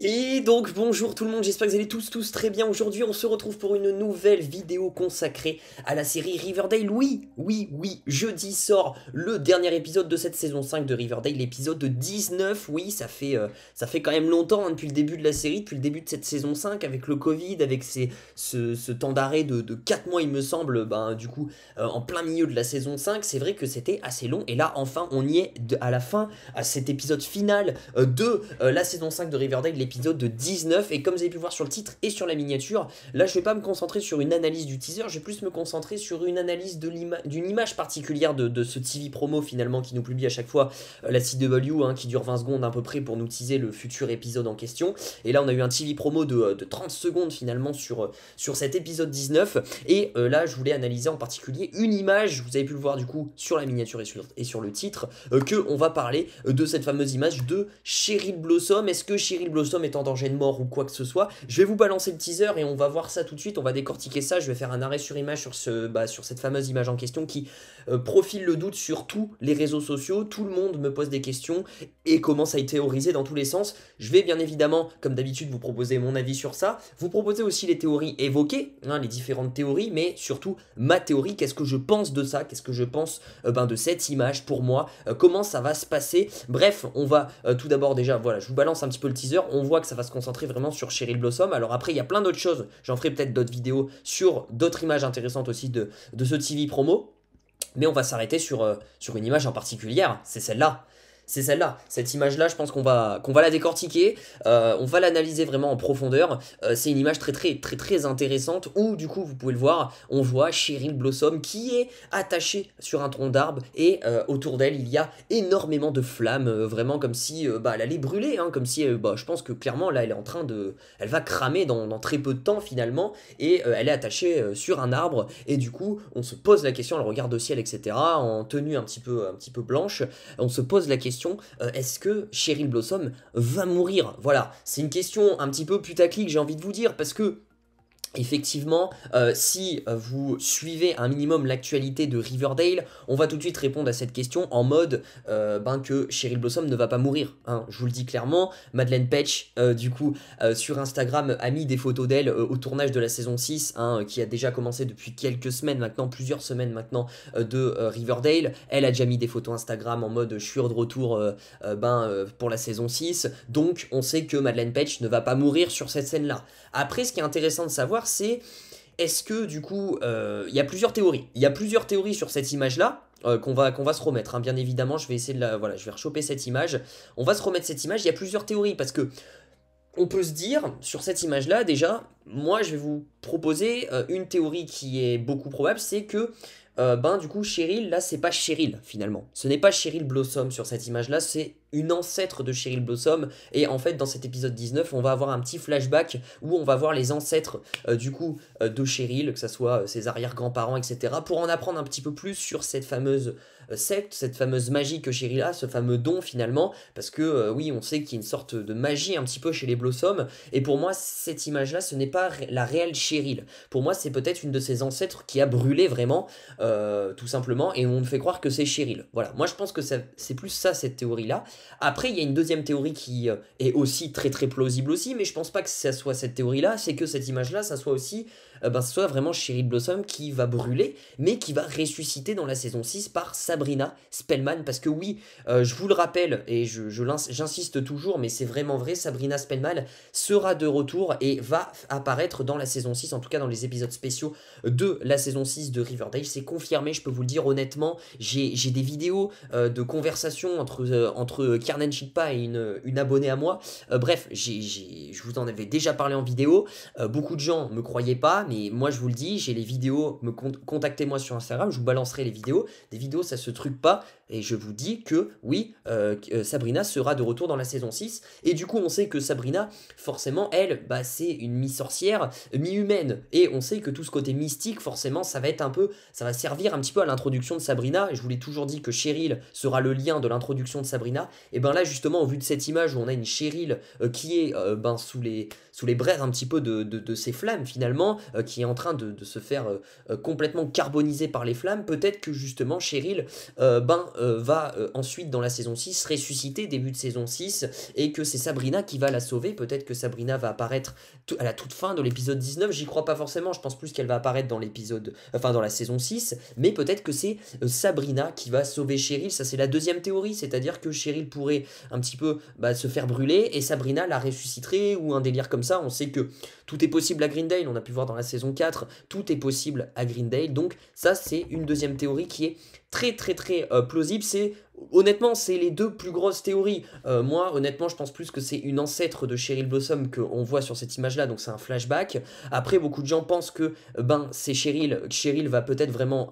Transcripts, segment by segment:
Et donc bonjour tout le monde, j'espère que vous allez tous très bien. Aujourd'hui on se retrouve pour une nouvelle vidéo consacrée à la série Riverdale. Oui, jeudi sort le dernier épisode de cette saison 5 de Riverdale, l'épisode 19. Oui, ça fait quand même longtemps depuis le début de la série, depuis le début de cette saison 5, avec le Covid, avec ce temps d'arrêt de 4 mois il me semble, en plein milieu de la saison 5. C'est vrai que c'était assez long et là enfin on y est à la fin, à cet épisode final de la saison 5 de Riverdale, l'épisode 19. Et comme vous avez pu voir sur le titre et sur la miniature, là je vais pas me concentrer sur une analyse du teaser, je vais plus me concentrer sur une analyse d'une image particulière de ce TV promo finalement qui nous publie à chaque fois la CW, qui dure 20 secondes à peu près pour nous teaser le futur épisode en question. Et là on a eu un TV promo de 30 secondes finalement sur cet épisode 19. Et là je voulais analyser en particulier une image, vous avez pu le voir du coup sur la miniature et sur le titre, que on va parler de cette fameuse image de Cheryl Blossom. Est-ce que Cheryl Blossom est en danger de mort ou quoi que ce soit? Je vais vous balancer le teaser et on va voir ça tout de suite, on va décortiquer ça. Je vais faire un arrêt sur image sur cette fameuse image en question qui profile le doute sur tous les réseaux sociaux. Tout le monde me pose des questions et commence à être théorisé dans tous les sens. Je vais bien évidemment, comme d'habitude, vous proposer mon avis sur ça, vous proposer aussi les théories évoquées, les différentes théories, mais surtout ma théorie, qu'est-ce que je pense de ça, qu'est-ce que je pense de cette image pour moi, comment ça va se passer. Bref, on va tout d'abord déjà, voilà, je vous balance un petit peu le teaser, on voit que ça va se concentrer vraiment sur Cheryl Blossom. Alors après, il y a plein d'autres choses, j'en ferai peut-être d'autres vidéos sur d'autres images intéressantes aussi de ce TV promo, mais on va s'arrêter sur une image en particulier, c'est celle-là. C'est celle-là, cette image-là, je pense qu'on va la décortiquer, on va l'analyser vraiment en profondeur. C'est une image très intéressante où du coup vous pouvez le voir, on voit Cheryl Blossom qui est attachée sur un tronc d'arbre et autour d'elle il y a énormément de flammes, vraiment comme si elle allait brûler, comme si je pense que clairement là elle est en train elle va cramer dans très peu de temps finalement, et elle est attachée sur un arbre. Et du coup on se pose la question, elle regarde au ciel etc, en tenue un petit peu blanche, on se pose la question, est-ce que Cheryl Blossom va mourir? Voilà, c'est une question un petit peu putaclic, j'ai envie de vous dire, parce que effectivement, si vous suivez un minimum l'actualité de Riverdale, on va tout de suite répondre à cette question en mode que Cheryl Blossom ne va pas mourir, je vous le dis clairement. Madeleine Petsch, sur Instagram, a mis des photos d'elle au tournage de la saison 6, qui a déjà commencé depuis quelques semaines maintenant, plusieurs semaines maintenant, de Riverdale. Elle a déjà mis des photos Instagram en mode je suis de retour pour la saison 6, donc on sait que Madeleine Petsch ne va pas mourir sur cette scène-là. Après, ce qui est intéressant de savoir, c'est est-ce que du coup, il y a plusieurs théories. Il y a plusieurs théories sur cette image-là. Qu'on va se remettre, bien évidemment, je vais essayer voilà, je vais rechoper cette image, on va se remettre cette image. Il y a plusieurs théories, parce que on peut se dire, sur cette image-là, déjà, moi je vais vous proposer une théorie qui est beaucoup probable, c'est que du coup Cheryl, là c'est pas Cheryl finalement, ce n'est pas Cheryl Blossom sur cette image-là, c'est une ancêtre de Cheryl Blossom. Et en fait dans cet épisode 19 on va avoir un petit flashback où on va voir les ancêtres de Cheryl, que ce soit ses arrière-grands-parents etc, pour en apprendre un petit peu plus sur cette fameuse secte, cette fameuse magie que Cheryl a, ce fameux don finalement, parce que oui on sait qu'il y a une sorte de magie un petit peu chez les Blossom. Et pour moi cette image-là ce n'est pas la réelle Cheryl, pour moi c'est peut-être une de ses ancêtres qui a brûlé vraiment, tout simplement, et on nous fait croire que c'est Cheryl. Voilà, moi je pense que c'est plus ça cette théorie-là. Après il y a une deuxième théorie qui est aussi très plausible aussi, mais je pense pas que ça soit cette théorie-là, c'est que cette image-là ça soit aussi ça soit vraiment Cheryl Blossom qui va brûler, mais qui va ressusciter dans la saison 6 par Sabrina Spellman, parce que oui, je vous le rappelle, et j'insiste toujours, mais c'est vraiment vrai, Sabrina Spellman sera de retour et va apparaître dans la saison 6, en tout cas dans les épisodes spéciaux de la saison 6 de Riverdale. C'est confirmé, je peux vous le dire honnêtement, j'ai des vidéos de conversation entre Kiernan Shippa et une abonnée à moi. Bref, je vous en avais déjà parlé en vidéo, beaucoup de gens me croyaient pas, mais moi je vous le dis, j'ai les vidéos, contactez-moi sur Instagram, je vous balancerai les vidéos. Des vidéos ça se truque pas, et je vous dis que oui, Sabrina sera de retour dans la saison 6. Et du coup on sait que Sabrina, forcément elle, c'est une mi-sorcière, mi-humaine, et on sait que tout ce côté mystique, forcément ça va servir un petit peu à l'introduction de Sabrina. Je vous l'ai toujours dit que Cheryl sera le lien de l'introduction de Sabrina. Et là justement, au vu de cette image où on a une Cheryl qui est sous les braises un petit peu de ces flammes finalement, qui est en train de se faire complètement carboniser par les flammes, peut-être que justement Cheryl va ensuite dans la saison 6 ressusciter début de saison 6 et que c'est Sabrina qui va la sauver. Peut-être que Sabrina va apparaître à la toute fin de l'épisode 19, j'y crois pas forcément, je pense plus qu'elle va apparaître dans dans la saison 6, mais peut-être que c'est Sabrina qui va sauver Cheryl. Ça c'est la deuxième théorie, c'est-à-dire que Cheryl pourrait un petit peu se faire brûler et Sabrina la ressusciterait ou un délire comme ça. On sait que tout est possible à Greendale, on a pu voir dans la saison 4, tout est possible à Greendale, donc ça c'est une deuxième théorie qui est très plausible. Honnêtement, c'est les deux plus grosses théories. Moi, honnêtement, je pense plus que c'est une ancêtre de Cheryl Blossom qu'on voit sur cette image-là, donc c'est un flashback. Après, beaucoup de gens pensent que c'est Cheryl. Cheryl va peut-être vraiment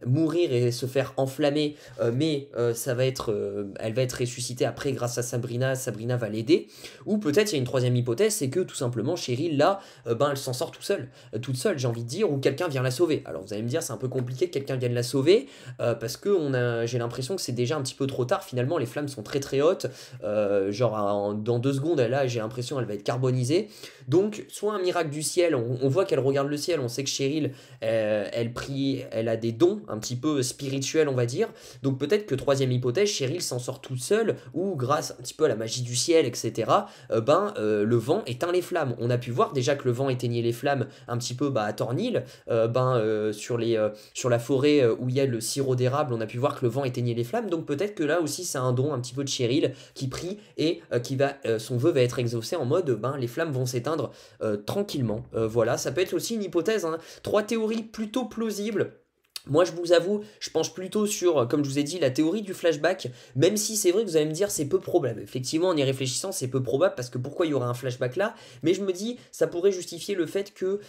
mourir et se faire enflammer, mais elle va être ressuscitée après grâce à Sabrina. Sabrina va l'aider. Ou peut-être il y a une troisième hypothèse, c'est que tout simplement Cheryl, là, elle s'en sort toute seule, j'ai envie de dire, ou quelqu'un vient la sauver. Alors vous allez me dire, c'est un peu compliqué que quelqu'un vienne la sauver, parce que j'ai l'impression que c'est déjà un petit peu trop tard. Finalement les flammes sont très hautes, dans 2 secondes là j'ai l'impression elle va être carbonisée, donc soit un miracle du ciel, on voit qu'elle regarde le ciel, on sait que Cheryl elle prie, elle a des dons un petit peu spirituels on va dire, donc peut-être que troisième hypothèse, Cheryl s'en sort toute seule ou grâce un petit peu à la magie du ciel etc. Le vent éteint les flammes. On a pu voir déjà que le vent éteignait les flammes un petit peu à Thornhill, sur la forêt où il y a le sirop d'érable, on a pu voir que le vent éteignait les flammes, donc peut-être que là aussi c'est un don un petit peu de Cheryl qui prie et son vœu va être exaucé en mode les flammes vont s'éteindre tranquillement. Voilà, ça peut être aussi une hypothèse, hein. 3 théories plutôt plausibles. Moi, je vous avoue, je penche plutôt sur, comme je vous ai dit, la théorie du flashback, même si c'est vrai que vous allez me dire c'est peu probable. Effectivement, en y réfléchissant, c'est peu probable, parce que pourquoi il y aurait un flashback là? Mais je me dis, ça pourrait justifier le fait que,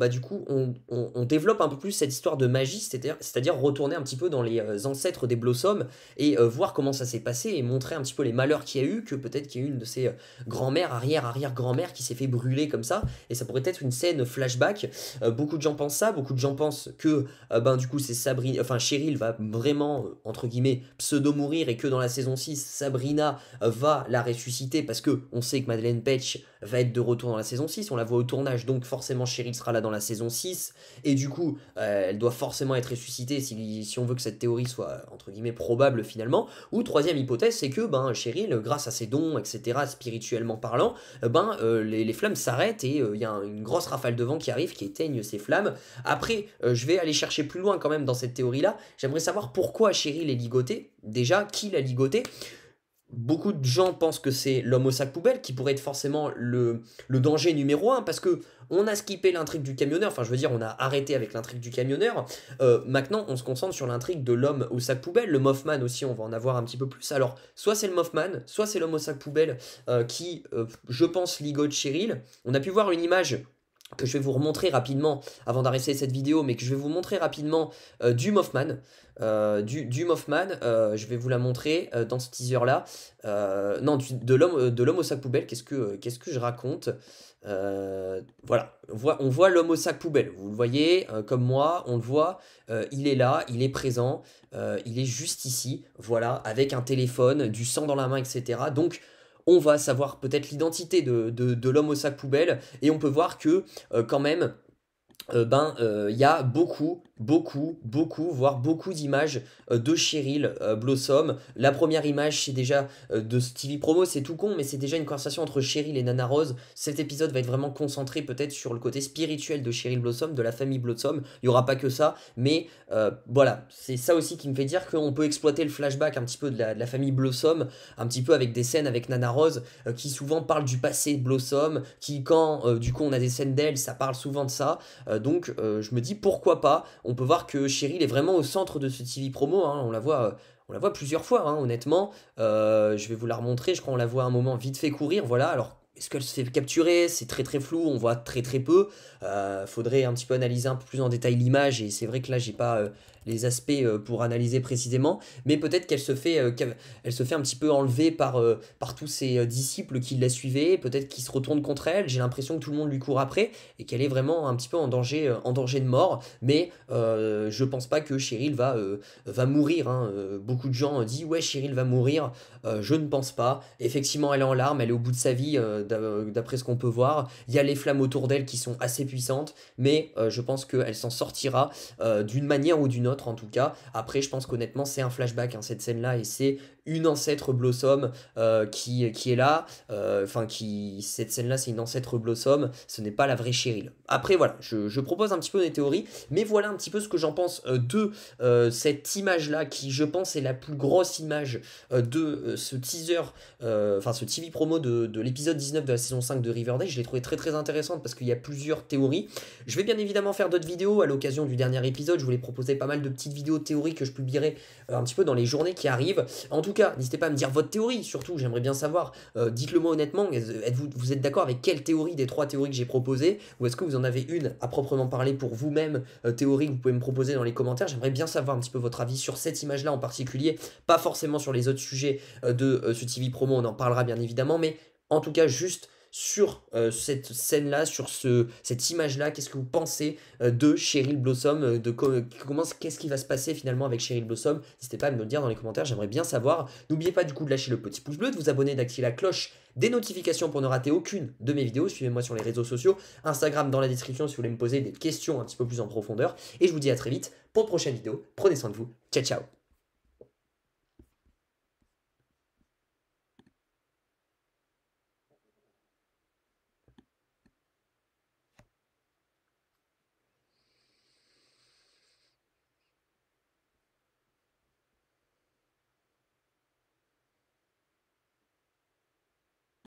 du coup, on développe un peu plus cette histoire de magie, c'est-à-dire retourner un petit peu dans les ancêtres des Blossoms, et voir comment ça s'est passé, et montrer un petit peu les malheurs qu'il y a eu, que peut-être qu'il y a eu une de ces grand-mères, arrière-arrière-grand-mère qui s'est fait brûler comme ça, et ça pourrait être une scène flashback. Beaucoup de gens pensent ça, beaucoup de gens pensent que du coup c'est Cheryl va vraiment entre guillemets pseudo mourir et que dans la saison 6 Sabrina va la ressusciter, parce que on sait que Madeleine Petsch va être de retour dans la saison 6, on la voit au tournage, donc forcément Cheryl sera là dans la saison 6 et du coup elle doit forcément être ressuscitée si on veut que cette théorie soit entre guillemets probable finalement. Ou troisième hypothèse, c'est que Cheryl, grâce à ses dons etc spirituellement parlant, les flammes s'arrêtent et il y a une grosse rafale de vent qui arrive qui éteigne ces flammes. Après je vais aller chercher plus loin quand même dans cette théorie-là. J'aimerais savoir pourquoi Cheryl est ligotée. Déjà, qui l'a ligotée? Beaucoup de gens pensent que c'est l'homme au sac poubelle qui pourrait être forcément le danger numéro 1, parce que on a skippé l'intrigue du camionneur, enfin je veux dire on a arrêté avec l'intrigue du camionneur, maintenant on se concentre sur l'intrigue de l'homme au sac poubelle. Le Mothman aussi, on va en avoir un petit peu plus. Alors soit c'est le Mothman, soit c'est l'homme au sac poubelle qui je pense ligote Cheryl. On a pu voir une image que je vais vous remontrer rapidement avant d'arrêter cette vidéo, mais que je vais vous montrer rapidement du Mothman. Du Mothman, je vais vous la montrer dans ce teaser là. Non, de l'homme au sac poubelle. Qu'est-ce que je raconte? Voilà, on voit l'homme au sac poubelle. Vous le voyez comme moi, on le voit. Il est là, il est présent, il est juste ici. Voilà, avec un téléphone, du sang dans la main, etc. Donc on va savoir peut-être l'identité de l'homme au sac poubelle, et on peut voir que quand même il y a beaucoup, voire beaucoup d'images de Cheryl Blossom. La première image, c'est déjà de Stevie Promo, c'est tout con, mais c'est déjà une conversation entre Cheryl et Nana Rose. Cet épisode va être vraiment concentré peut-être sur le côté spirituel de Cheryl Blossom, de la famille Blossom. Il n'y aura pas que ça, mais voilà, c'est ça aussi qui me fait dire qu'on peut exploiter le flashback un petit peu de la famille Blossom, un petit peu avec des scènes avec Nana Rose, qui souvent parlent du passé de Blossom, qui quand du coup on a des scènes d'elle, ça parle souvent de ça. Donc je me dis pourquoi pas. On peut voir que Cheryl est vraiment au centre de ce TV promo, hein. On la voit plusieurs fois, hein, honnêtement. Je vais vous la remontrer, je crois qu'on la voit à un moment vite fait courir, voilà. Alors est-ce qu'elle se fait capturer? C'est très flou, on voit très peu. Faudrait un petit peu analyser un peu plus en détail l'image, et c'est vrai que là j'ai pas les aspects pour analyser précisément, mais peut-être qu'elle se fait, elle se fait un petit peu enlever par tous ses disciples qui la suivaient, peut-être qu'ils se retournent contre elle, j'ai l'impression que tout le monde lui court après, et qu'elle est vraiment un petit peu en danger de mort, mais je pense pas que Cheryl va mourir, hein. Beaucoup de gens disent ouais Cheryl va mourir, je ne pense pas, effectivement elle est en larmes, elle est au bout de sa vie, d'après ce qu'on peut voir, il y a les flammes autour d'elle qui sont assez puissantes, mais je pense qu'elle s'en sortira d'une manière ou d'une autre en tout cas. Après je pense qu'honnêtement c'est un flashback, hein, cette scène là, et c'est une ancêtre Blossom qui est là, cette scène là c'est une ancêtre Blossom, ce n'est pas la vraie Cheryl. Après voilà, je propose un petit peu des théories, mais voilà un petit peu ce que j'en pense de cette image là qui je pense est la plus grosse image de ce teaser, ce TV promo de l'épisode 19 de la saison 5 de Riverdale. Je l'ai trouvé très très intéressante parce qu'il y a plusieurs théories. Je vais bien évidemment faire d'autres vidéos à l'occasion du dernier épisode, je voulais proposer pas mal de petites vidéos de théories que je publierai un petit peu dans les journées qui arrivent. En tout cas, n'hésitez pas à me dire votre théorie, surtout j'aimerais bien savoir, dites-le moi honnêtement, vous êtes d'accord avec quelle théorie des 3 théories que j'ai proposées, ou est-ce que vous en avez une à proprement parler pour vous-même, théorie que vous pouvez me proposer dans les commentaires. J'aimerais bien savoir un petit peu votre avis sur cette image-là en particulier, pas forcément sur les autres sujets de ce TV promo, on en parlera bien évidemment, mais en tout cas juste sur cette scène-là, sur cette image-là, qu'est-ce que vous pensez de Cheryl Blossom, qu'est-ce qui va se passer finalement avec Cheryl Blossom? N'hésitez pas à me le dire dans les commentaires, j'aimerais bien savoir. N'oubliez pas du coup de lâcher le petit pouce bleu, de vous abonner, d'activer la cloche des notifications pour ne rater aucune de mes vidéos. Suivez-moi sur les réseaux sociaux, Instagram dans la description si vous voulez me poser des questions un petit peu plus en profondeur. Et je vous dis à très vite pour de prochaines vidéos. Prenez soin de vous. Ciao ciao.